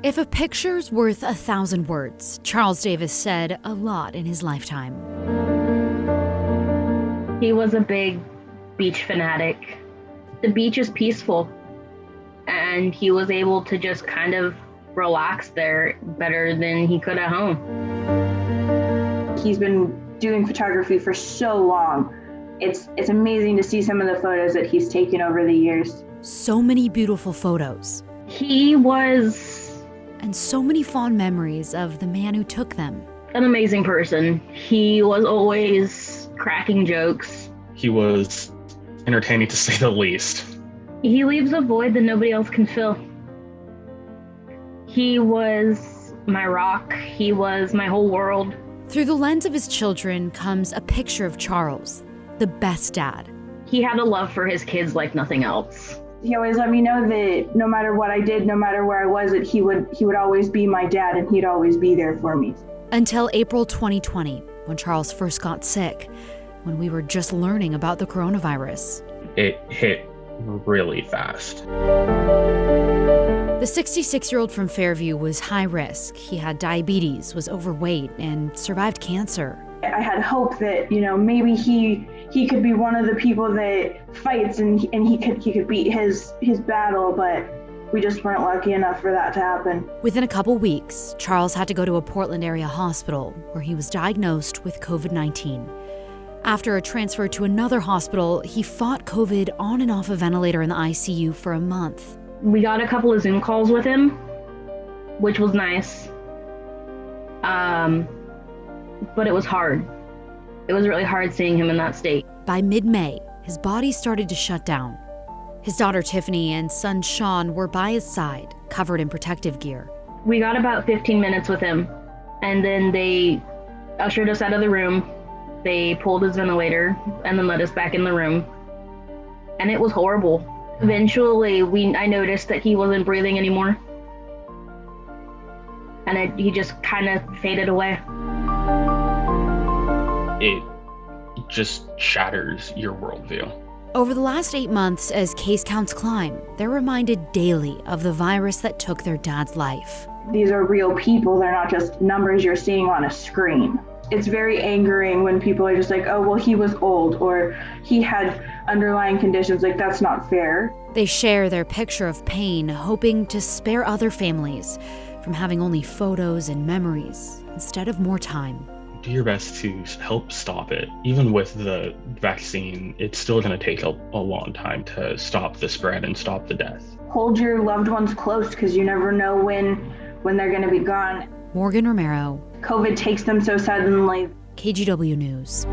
If a picture's worth 1,000 words, Charles Davis said a lot in his lifetime. He was a big beach fanatic. The beach is peaceful, and he was able to just kind of relax there better than he could at home. He's been doing photography for so long. It's amazing to see some of the photos that he's taken over the years. So many beautiful photos. He was and so many fond memories of the man who took them. An amazing person. He was always cracking jokes. He was entertaining, to say the least. He leaves a void that nobody else can fill. He was my rock. He was my whole world. Through the lens of his children comes a picture of Charles, the best dad. He had a love for his kids like nothing else. He always let me know that no matter what I did, no matter where I was, that he would always be my dad and he'd always be there for me. Until April 2020, when Charles first got sick, when we were just learning about the coronavirus. It hit really fast. The 66-year-old from Fairview was high risk. He had diabetes, was overweight, and survived cancer. I had hope that, maybe he could be one of the people that fights and he could beat his battle, but we just weren't lucky enough for that to happen. Within a couple weeks, Charles had to go to a Portland area hospital where he was diagnosed with COVID-19. After a transfer to another hospital, he fought COVID on and off a ventilator in the ICU for a month. We got a couple of Zoom calls with him, which was nice. But it was hard. It was really hard seeing him in that state. By mid-May, his body started to shut down. His daughter Tiffani and son Sean were by his side, covered in protective gear. We got about 15 minutes with him, and then they ushered us out of the room. They pulled his ventilator and then let us back in the room. And it was horrible. Eventually, I noticed that he wasn't breathing anymore. And he just kind of faded away. It just shatters your worldview. Over the last 8 months, as case counts climb, they're reminded daily of the virus that took their dad's life. These are real people. They're not just numbers you're seeing on a screen. It's very angering when people are just like, oh, well, he was old or he had underlying conditions. Like, that's not fair. They share their picture of pain, hoping to spare other families from having only photos and memories instead of more time. Do your best to help stop it. Even with the vaccine, it's still going to take a long time to stop the spread and stop the death. Hold your loved ones close because you never know when they're going to be gone. Morgan Romero. COVID takes them so suddenly. KGW News.